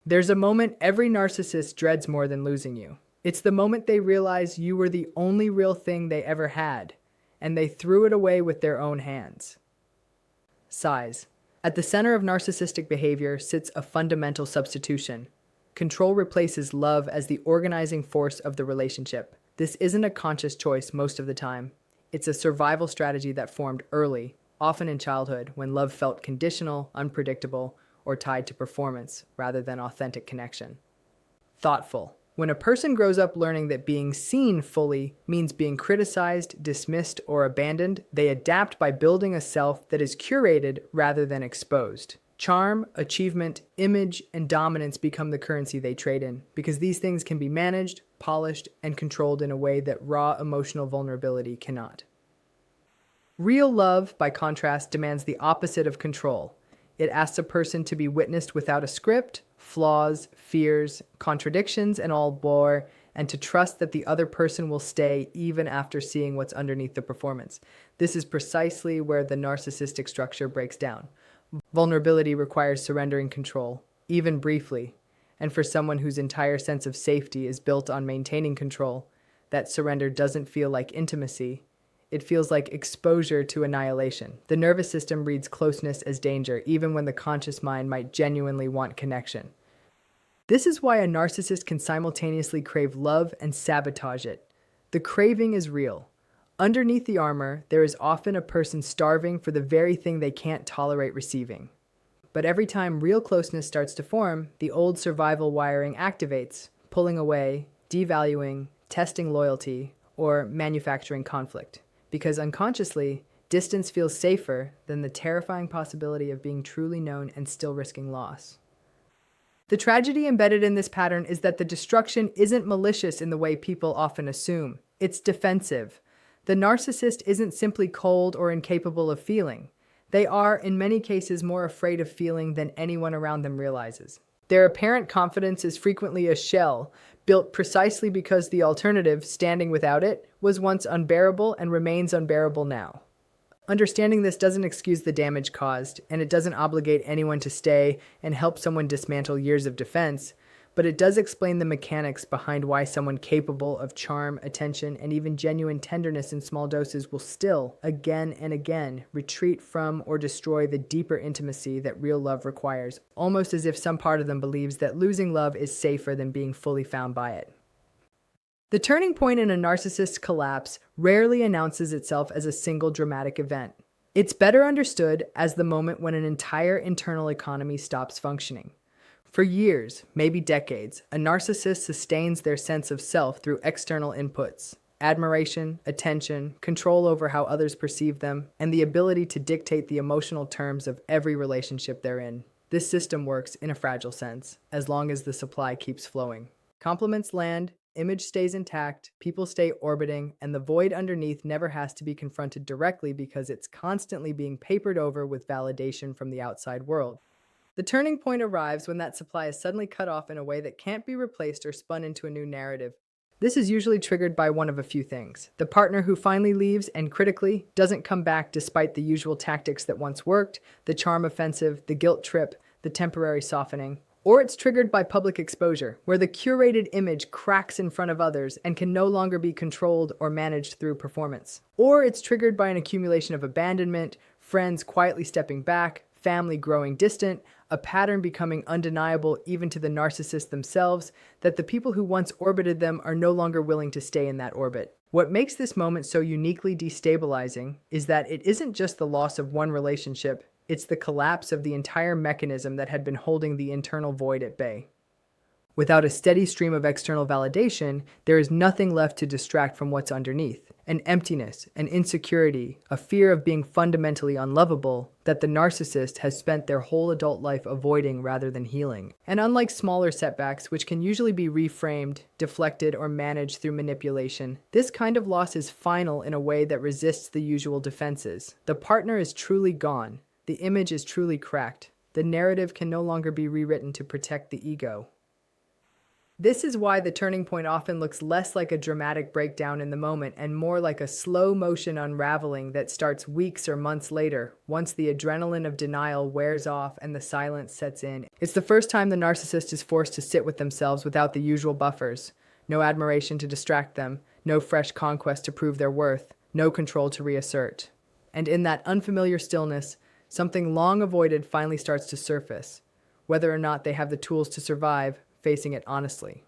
There's a moment every narcissist dreads more than losing you. It's the moment they realize you were the only real thing they ever had, and they threw it away with their own hands. Size. At the center of narcissistic behavior sits a fundamental substitution. Control replaces love as the organizing force of the relationship. This isn't a conscious choice most of the time. It's a survival strategy that formed early, often in childhood, when love felt conditional, unpredictable, or tied to performance rather than authentic connection. Thoughtful. When a person grows up learning that being seen fully means being criticized, dismissed, or abandoned, they adapt by building a self that is curated rather than exposed. Charm, achievement, image, and dominance become the currency they trade in, because these things can be managed, polished, and controlled in a way that raw emotional vulnerability cannot. Real love, by contrast, demands the opposite of control. It asks a person to be witnessed without a script, flaws, fears, contradictions, and all bore, and to trust that the other person will stay even after seeing what's underneath the performance. This is precisely where the narcissistic structure breaks down. Vulnerability requires surrendering control, even briefly, and for someone whose entire sense of safety is built on maintaining control, that surrender doesn't feel like intimacy. It feels like exposure to annihilation. The nervous system reads closeness as danger, even when the conscious mind might genuinely want connection. This is why a narcissist can simultaneously crave love and sabotage it. The craving is real. Underneath the armor, there is often a person starving for the very thing they can't tolerate receiving. But every time real closeness starts to form, the old survival wiring activates, pulling away, devaluing, testing loyalty, or manufacturing conflict. Because unconsciously, distance feels safer than the terrifying possibility of being truly known and still risking loss. The tragedy embedded in this pattern is that the destruction isn't malicious in the way people often assume. It's defensive. The narcissist isn't simply cold or incapable of feeling. They are, in many cases, more afraid of feeling than anyone around them realizes. Their apparent confidence is frequently a shell, built precisely because the alternative, standing without it, was once unbearable and remains unbearable now. Understanding this doesn't excuse the damage caused, and it doesn't obligate anyone to stay and help someone dismantle years of defense, but it does explain the mechanics behind why someone capable of charm, attention, and even genuine tenderness in small doses will still, again and again, retreat from or destroy the deeper intimacy that real love requires, almost as if some part of them believes that losing love is safer than being fully found by it. The turning point in a narcissist's collapse rarely announces itself as a single dramatic event. It's better understood as the moment when an entire internal economy stops functioning. For years, maybe decades, a narcissist sustains their sense of self through external inputs: admiration, attention, control over how others perceive them, and the ability to dictate the emotional terms of every relationship they're in. This system works in a fragile sense, as long as the supply keeps flowing. Compliments land, image stays intact, people stay orbiting, and the void underneath never has to be confronted directly because it's constantly being papered over with validation from the outside world. The turning point arrives when that supply is suddenly cut off in a way that can't be replaced or spun into a new narrative. This is usually triggered by one of a few things: the partner who finally leaves and, critically, doesn't come back despite the usual tactics that once worked, the charm offensive, the guilt trip, the temporary softening. Or it's triggered by public exposure, where the curated image cracks in front of others and can no longer be controlled or managed through performance. Or it's triggered by an accumulation of abandonment, friends quietly stepping back, family growing distant, a pattern becoming undeniable even to the narcissists themselves, that the people who once orbited them are no longer willing to stay in that orbit. What makes this moment so uniquely destabilizing is that it isn't just the loss of one relationship, it's the collapse of the entire mechanism that had been holding the internal void at bay. Without a steady stream of external validation, there is nothing left to distract from what's underneath: an emptiness, an insecurity, a fear of being fundamentally unlovable that the narcissist has spent their whole adult life avoiding rather than healing. And unlike smaller setbacks, which can usually be reframed, deflected, or managed through manipulation, this kind of loss is final in a way that resists the usual defenses. The partner is truly gone. The image is truly cracked. The narrative can no longer be rewritten to protect the ego. This is why the turning point often looks less like a dramatic breakdown in the moment and more like a slow motion unraveling that starts weeks or months later, once the adrenaline of denial wears off and the silence sets in. It's the first time the narcissist is forced to sit with themselves without the usual buffers. No admiration to distract them, no fresh conquest to prove their worth, no control to reassert. And in that unfamiliar stillness, something long avoided finally starts to surface, whether or not they have the tools to survive, facing it honestly.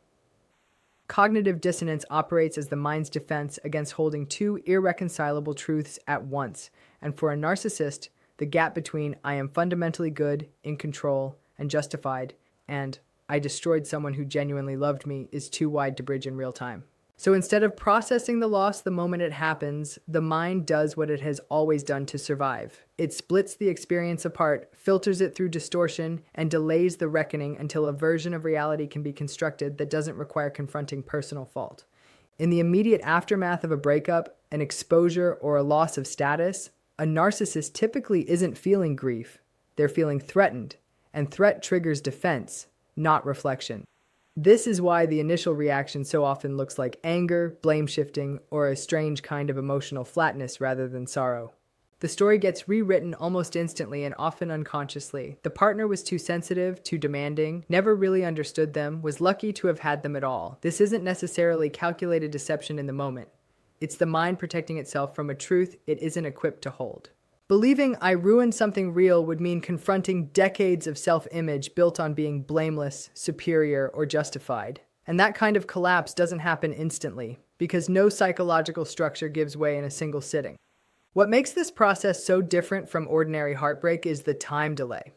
Cognitive dissonance operates as the mind's defense against holding two irreconcilable truths at once, and for a narcissist, the gap between I am fundamentally good, in control, and justified, and I destroyed someone who genuinely loved me is too wide to bridge in real time. So instead of processing the loss the moment it happens, the mind does what it has always done to survive. It splits the experience apart, filters it through distortion, and delays the reckoning until a version of reality can be constructed that doesn't require confronting personal fault. In the immediate aftermath of a breakup, an exposure, or a loss of status, a narcissist typically isn't feeling grief. They're feeling threatened, and threat triggers defense, not reflection. This is why the initial reaction so often looks like anger, blame shifting, or a strange kind of emotional flatness rather than sorrow. The story gets rewritten almost instantly and often unconsciously. The partner was too sensitive, too demanding, never really understood them, was lucky to have had them at all. This isn't necessarily calculated deception in the moment. It's the mind protecting itself from a truth it isn't equipped to hold. Believing I ruined something real would mean confronting decades of self-image built on being blameless, superior, or justified. And that kind of collapse doesn't happen instantly, because no psychological structure gives way in a single sitting. What makes this process so different from ordinary heartbreak is the time delay.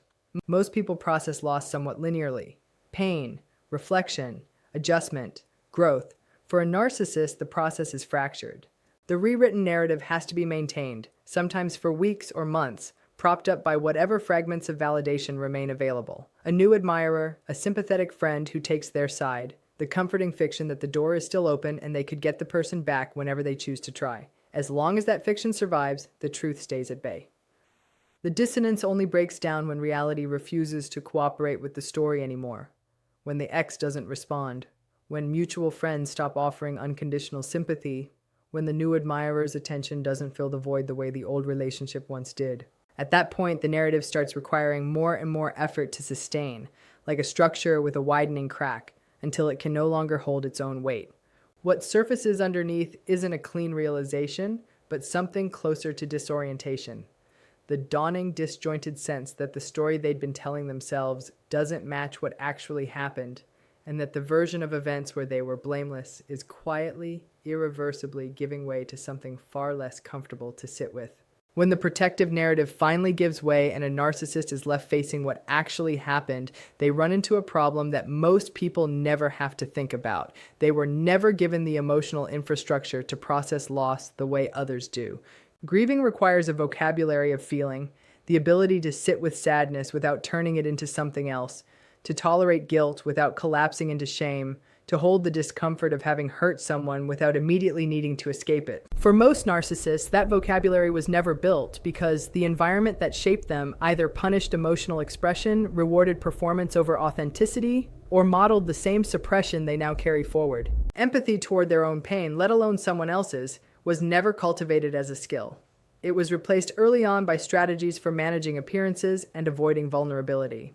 Most people process loss somewhat linearly. Pain, reflection, adjustment, growth. For a narcissist, the process is fractured. The rewritten narrative has to be maintained, sometimes for weeks or months, propped up by whatever fragments of validation remain available. A new admirer, a sympathetic friend who takes their side, the comforting fiction that the door is still open and they could get the person back whenever they choose to try. As long as that fiction survives, the truth stays at bay. The dissonance only breaks down when reality refuses to cooperate with the story anymore, when the ex doesn't respond, when mutual friends stop offering unconditional sympathy, when the new admirer's attention doesn't fill the void the way the old relationship once did. At that point, the narrative starts requiring more and more effort to sustain, like a structure with a widening crack, until it can no longer hold its own weight. What surfaces underneath isn't a clean realization, but something closer to disorientation. The dawning, disjointed sense that the story they'd been telling themselves doesn't match what actually happened, and that the version of events where they were blameless is quietly, irreversibly giving way to something far less comfortable to sit with. When the protective narrative finally gives way and a narcissist is left facing what actually happened, they run into a problem that most people never have to think about. They were never given the emotional infrastructure to process loss the way others do. Grieving requires a vocabulary of feeling, the ability to sit with sadness without turning it into something else, to tolerate guilt without collapsing into shame, to hold the discomfort of having hurt someone without immediately needing to escape it. For most narcissists, that vocabulary was never built because the environment that shaped them either punished emotional expression, rewarded performance over authenticity, or modeled the same suppression they now carry forward. Empathy toward their own pain, let alone someone else's, was never cultivated as a skill. It was replaced early on by strategies for managing appearances and avoiding vulnerability.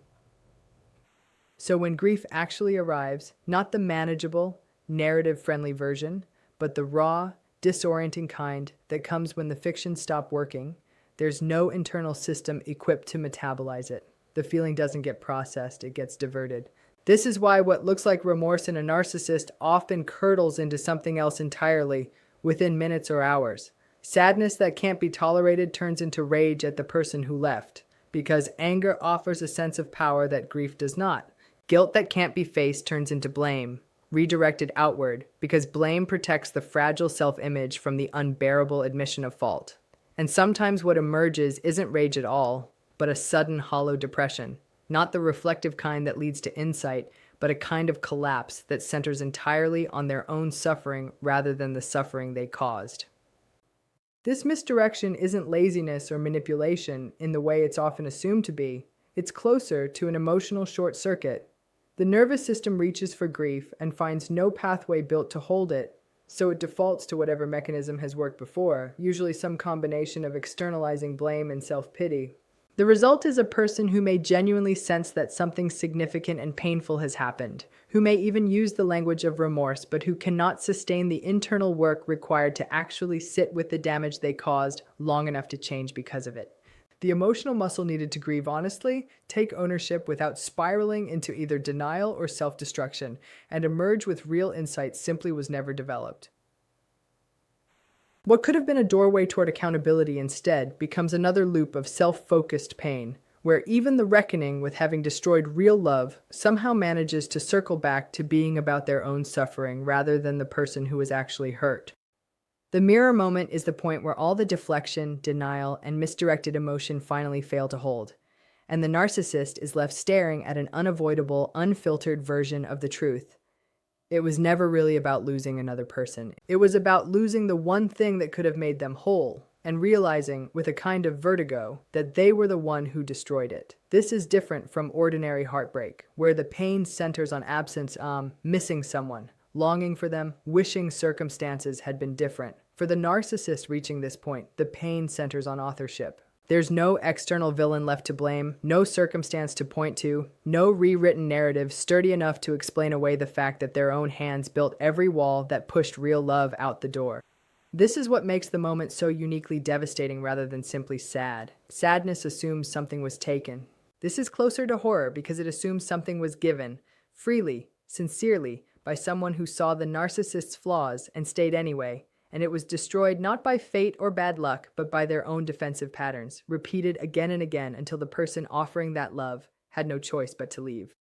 So when grief actually arrives, not the manageable, narrative-friendly version, but the raw, disorienting kind that comes when the fiction stops working, there's no internal system equipped to metabolize it. The feeling doesn't get processed, it gets diverted. This is why what looks like remorse in a narcissist often curdles into something else entirely within minutes or hours. Sadness that can't be tolerated turns into rage at the person who left, because anger offers a sense of power that grief does not. Guilt that can't be faced turns into blame, redirected outward, because blame protects the fragile self-image from the unbearable admission of fault. And sometimes what emerges isn't rage at all, but a sudden hollow depression, not the reflective kind that leads to insight, but a kind of collapse that centers entirely on their own suffering rather than the suffering they caused. This misdirection isn't laziness or manipulation in the way it's often assumed to be. It's closer to an emotional short circuit. The nervous system reaches for grief and finds no pathway built to hold it, so it defaults to whatever mechanism has worked before, usually some combination of externalizing blame and self-pity. The result is a person who may genuinely sense that something significant and painful has happened, who may even use the language of remorse, but who cannot sustain the internal work required to actually sit with the damage they caused long enough to change because of it. The emotional muscle needed to grieve honestly, take ownership without spiraling into either denial or self-destruction, and emerge with real insight simply was never developed. What could have been a doorway toward accountability instead becomes another loop of self-focused pain, where even the reckoning with having destroyed real love somehow manages to circle back to being about their own suffering rather than the person who was actually hurt. The mirror moment is the point where all the deflection, denial, and misdirected emotion finally fail to hold, and the narcissist is left staring at an unavoidable, unfiltered version of the truth. It was never really about losing another person. It was about losing the one thing that could have made them whole, and realizing, with a kind of vertigo, that they were the one who destroyed it. This is different from ordinary heartbreak, where the pain centers on absence, missing someone, longing for them, wishing circumstances had been different. For the narcissist reaching this point, the pain centers on authorship. There's no external villain left to blame, no circumstance to point to, no rewritten narrative sturdy enough to explain away the fact that their own hands built every wall that pushed real love out the door. This is what makes the moment so uniquely devastating rather than simply sad. Sadness assumes something was taken. This is closer to horror because it assumes something was given, freely, sincerely, by someone who saw the narcissist's flaws and stayed anyway. And it was destroyed not by fate or bad luck, but by their own defensive patterns, repeated again and again until the person offering that love had no choice but to leave.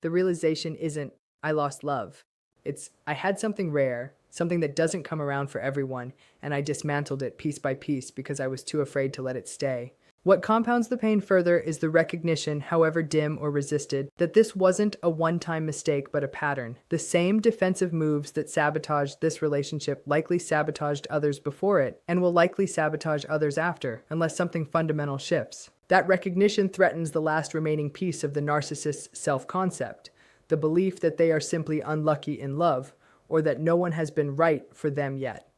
The realization isn't, I lost love. It's, I had something rare, something that doesn't come around for everyone, and I dismantled it piece by piece because I was too afraid to let it stay. What compounds the pain further is the recognition, however dim or resisted, that this wasn't a one-time mistake but a pattern. The same defensive moves that sabotaged this relationship likely sabotaged others before it, and will likely sabotage others after, unless something fundamental shifts. That recognition threatens the last remaining piece of the narcissist's self-concept, the belief that they are simply unlucky in love, or that no one has been right for them yet.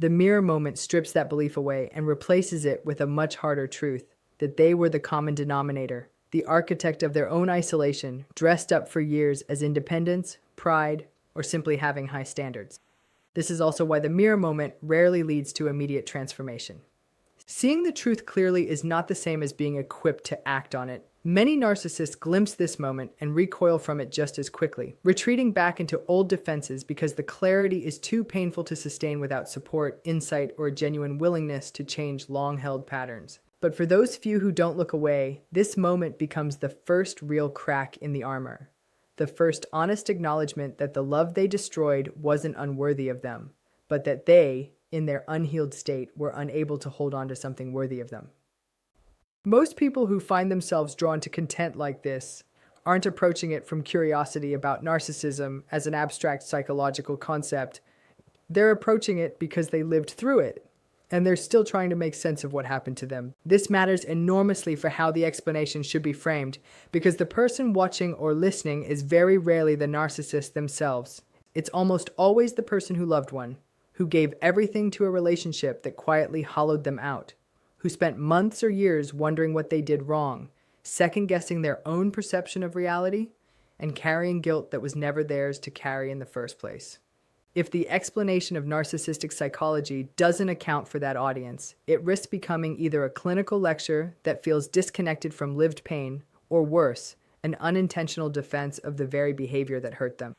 The mirror moment strips that belief away and replaces it with a much harder truth, that they were the common denominator, the architect of their own isolation, dressed up for years as independence, pride, or simply having high standards. This is also why the mirror moment rarely leads to immediate transformation. Seeing the truth clearly is not the same as being equipped to act on it. Many narcissists glimpse this moment and recoil from it just as quickly, retreating back into old defenses because the clarity is too painful to sustain without support, insight, or a genuine willingness to change long-held patterns. But for those few who don't look away, this moment becomes the first real crack in the armor, the first honest acknowledgement that the love they destroyed wasn't unworthy of them, but that they, in their unhealed state, were unable to hold on to something worthy of them. Most people who find themselves drawn to content like this aren't approaching it from curiosity about narcissism as an abstract psychological concept. They're approaching it because they lived through it, and they're still trying to make sense of what happened to them. This matters enormously for how the explanation should be framed, because the person watching or listening is very rarely the narcissist themselves. It's almost always the person who loved one, who gave everything to a relationship that quietly hollowed them out, who spent months or years wondering what they did wrong, second-guessing their own perception of reality, and carrying guilt that was never theirs to carry in the first place. If the explanation of narcissistic psychology doesn't account for that audience, it risks becoming either a clinical lecture that feels disconnected from lived pain, or worse, an unintentional defense of the very behavior that hurt them.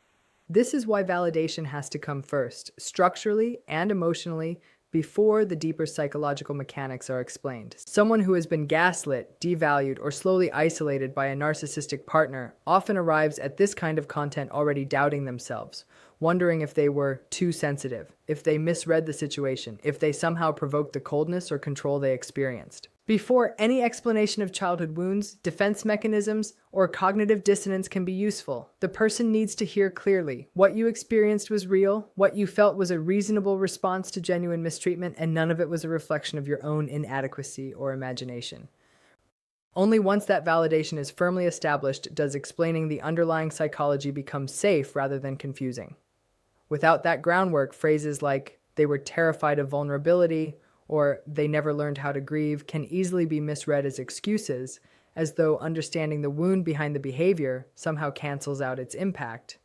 This is why validation has to come first, structurally and emotionally, before the deeper psychological mechanics are explained. Someone who has been gaslit, devalued, or slowly isolated by a narcissistic partner often arrives at this kind of content already doubting themselves, wondering if they were too sensitive, if they misread the situation, if they somehow provoked the coldness or control they experienced. Before any explanation of childhood wounds, defense mechanisms, or cognitive dissonance can be useful, the person needs to hear clearly what you experienced was real, what you felt was a reasonable response to genuine mistreatment, and none of it was a reflection of your own inadequacy or imagination. Only once that validation is firmly established does explaining the underlying psychology become safe rather than confusing. Without that groundwork, phrases like "they were terrified of vulnerability" or "they never learned how to grieve" can easily be misread as excuses, as though understanding the wound behind the behavior somehow cancels out its impact.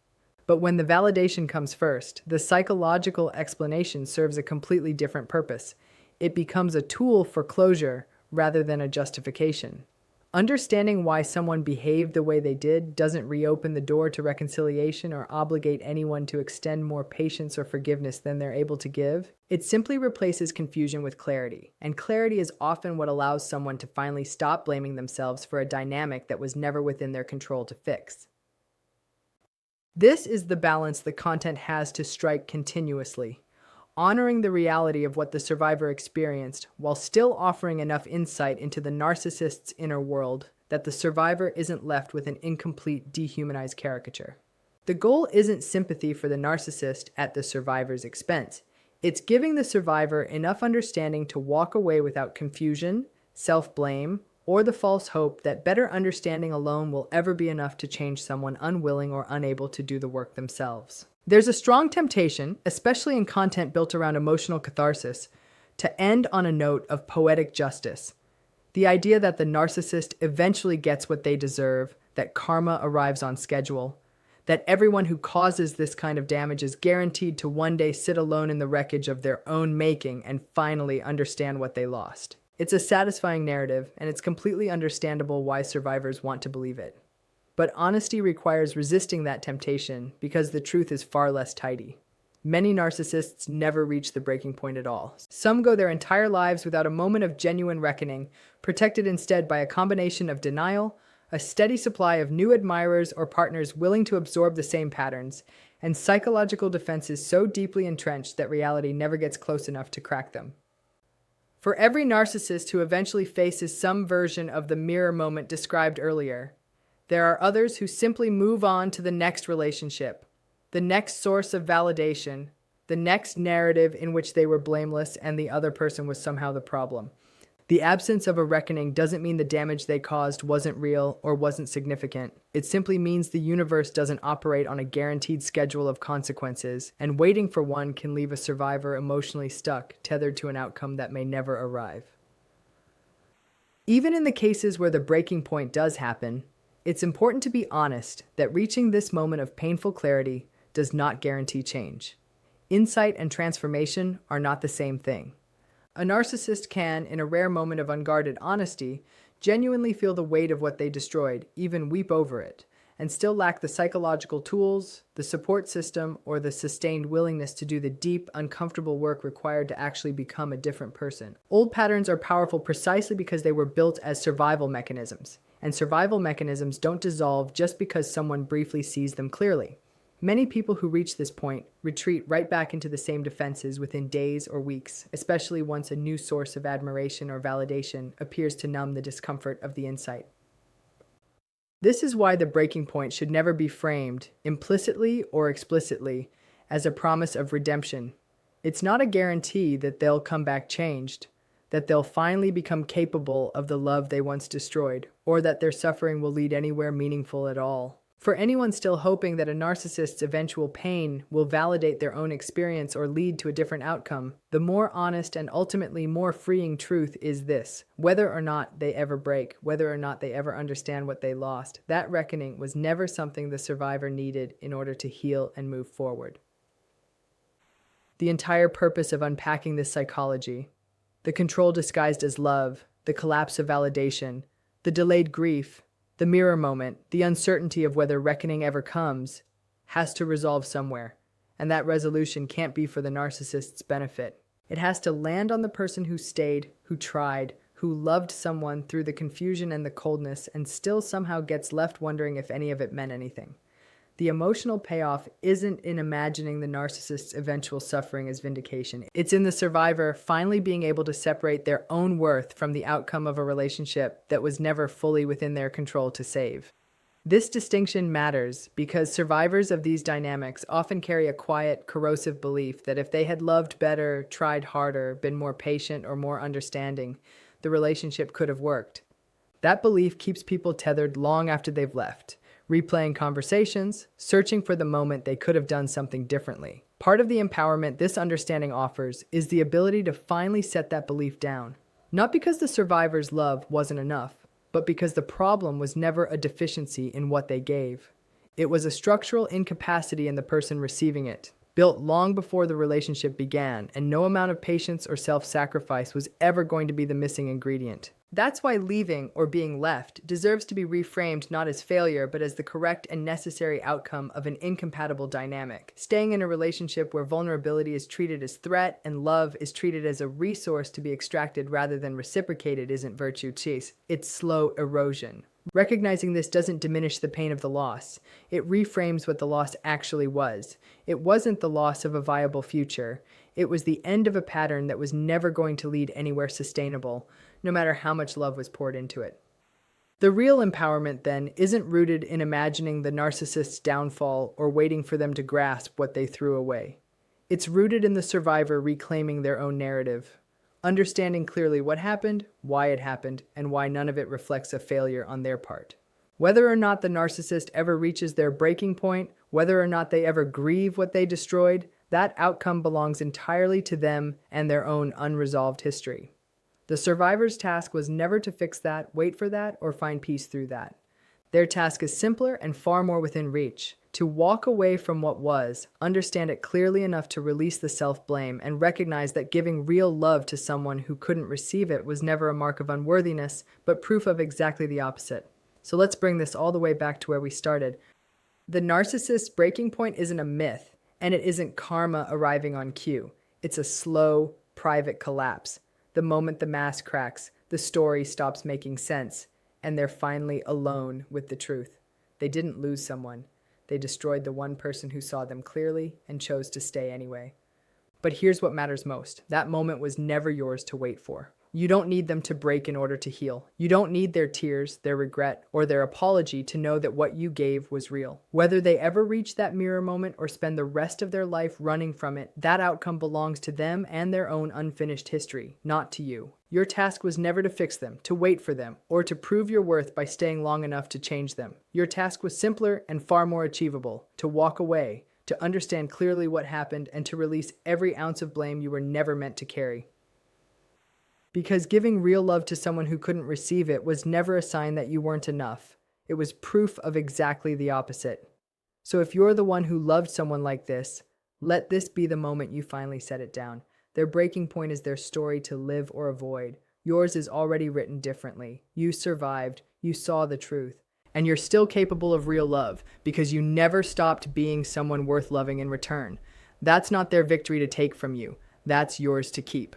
But when the validation comes first, the psychological explanation serves a completely different purpose. It becomes a tool for closure rather than a justification. Understanding why someone behaved the way they did doesn't reopen the door to reconciliation or obligate anyone to extend more patience or forgiveness than they're able to give. It simply replaces confusion with clarity, and clarity is often what allows someone to finally stop blaming themselves for a dynamic that was never within their control to fix. This is the balance the content has to strike continuously, honoring the reality of what the survivor experienced while still offering enough insight into the narcissist's inner world that the survivor isn't left with an incomplete, dehumanized caricature. The goal isn't sympathy for the narcissist at the survivor's expense. It's giving the survivor enough understanding to walk away without confusion, self-blame, or the false hope that better understanding alone will ever be enough to change someone unwilling or unable to do the work themselves. There's a strong temptation, especially in content built around emotional catharsis, to end on a note of poetic justice. The idea that the narcissist eventually gets what they deserve, that karma arrives on schedule, that everyone who causes this kind of damage is guaranteed to one day sit alone in the wreckage of their own making and finally understand what they lost. It's a satisfying narrative, and it's completely understandable why survivors want to believe it. But honesty requires resisting that temptation because the truth is far less tidy. Many narcissists never reach the breaking point at all. Some go their entire lives without a moment of genuine reckoning, protected instead by a combination of denial, a steady supply of new admirers or partners willing to absorb the same patterns, and psychological defenses so deeply entrenched that reality never gets close enough to crack them. For every narcissist who eventually faces some version of the mirror moment described earlier, there are others who simply move on to the next relationship, the next source of validation, the next narrative in which they were blameless and the other person was somehow the problem. The absence of a reckoning doesn't mean the damage they caused wasn't real or wasn't significant. It simply means the universe doesn't operate on a guaranteed schedule of consequences, and waiting for one can leave a survivor emotionally stuck, tethered to an outcome that may never arrive. Even in the cases where the breaking point does happen, it's important to be honest that reaching this moment of painful clarity does not guarantee change. Insight and transformation are not the same thing. A narcissist can, in a rare moment of unguarded honesty, genuinely feel the weight of what they destroyed, even weep over it, and still lack the psychological tools, the support system, or the sustained willingness to do the deep, uncomfortable work required to actually become a different person. Old patterns are powerful precisely because they were built as survival mechanisms, and survival mechanisms don't dissolve just because someone briefly sees them clearly. Many people who reach this point retreat right back into the same defenses within days or weeks, especially once a new source of admiration or validation appears to numb the discomfort of the insight. This is why the breaking point should never be framed, implicitly or explicitly, as a promise of redemption. It's not a guarantee that they'll come back changed, that they'll finally become capable of the love they once destroyed, or that their suffering will lead anywhere meaningful at all. For anyone still hoping that a narcissist's eventual pain will validate their own experience or lead to a different outcome, the more honest and ultimately more freeing truth is this: whether or not they ever break, whether or not they ever understand what they lost, that reckoning was never something the survivor needed in order to heal and move forward. The entire purpose of unpacking this psychology, the control disguised as love, the collapse of validation, the delayed grief, the mirror moment, the uncertainty of whether reckoning ever comes, has to resolve somewhere, and that resolution can't be for the narcissist's benefit. It has to land on the person who stayed, who tried, who loved someone through the confusion and the coldness and still somehow gets left wondering if any of it meant anything. The emotional payoff isn't in imagining the narcissist's eventual suffering as vindication. It's in the survivor finally being able to separate their own worth from the outcome of a relationship that was never fully within their control to save. This distinction matters because survivors of these dynamics often carry a quiet, corrosive belief that if they had loved better, tried harder, been more patient, or more understanding, the relationship could have worked. That belief keeps people tethered long after they've left, replaying conversations, searching for the moment they could have done something differently. Part of the empowerment this understanding offers is the ability to finally set that belief down. Not because the survivor's love wasn't enough, but because the problem was never a deficiency in what they gave. It was a structural incapacity in the person receiving it, built long before the relationship began, and no amount of patience or self-sacrifice was ever going to be the missing ingredient. That's why leaving or being left deserves to be reframed not as failure, but as the correct and necessary outcome of an incompatible dynamic. Staying in a relationship where vulnerability is treated as threat and love is treated as a resource to be extracted rather than reciprocated isn't virtue, it's slow erosion. Recognizing this doesn't diminish the pain of the loss. It reframes what the loss actually was. It wasn't the loss of a viable future. It was the end of a pattern that was never going to lead anywhere sustainable, no matter how much love was poured into it. The real empowerment, then, isn't rooted in imagining the narcissist's downfall or waiting for them to grasp what they threw away. It's rooted in the survivor reclaiming their own narrative, understanding clearly what happened, why it happened, and why none of it reflects a failure on their part. Whether or not the narcissist ever reaches their breaking point, whether or not they ever grieve what they destroyed, that outcome belongs entirely to them and their own unresolved history. The survivor's task was never to fix that, wait for that, or find peace through that. Their task is simpler and far more within reach: to walk away from what was, understand it clearly enough to release the self-blame, and recognize that giving real love to someone who couldn't receive it was never a mark of unworthiness, but proof of exactly the opposite. So let's bring this all the way back to where we started. The narcissist's breaking point isn't a myth, and it isn't karma arriving on cue. It's a slow, private collapse. The moment the mask cracks, the story stops making sense, and they're finally alone with the truth. They didn't lose someone. They destroyed the one person who saw them clearly and chose to stay anyway. But here's what matters most. That moment was never yours to wait for. You don't need them to break in order to heal. You don't need their tears, their regret, or their apology to know that what you gave was real. Whether they ever reach that mirror moment or spend the rest of their life running from it, that outcome belongs to them and their own unfinished history, not to you. Your task was never to fix them, to wait for them, or to prove your worth by staying long enough to change them. Your task was simpler and far more achievable: to walk away, to understand clearly what happened, and to release every ounce of blame you were never meant to carry. Because giving real love to someone who couldn't receive it was never a sign that you weren't enough. It was proof of exactly the opposite. So if you're the one who loved someone like this, let this be the moment you finally set it down. Their breaking point is their story to live or avoid. Yours is already written differently. You survived, you saw the truth, and you're still capable of real love because you never stopped being someone worth loving in return. That's not their victory to take from you. That's yours to keep.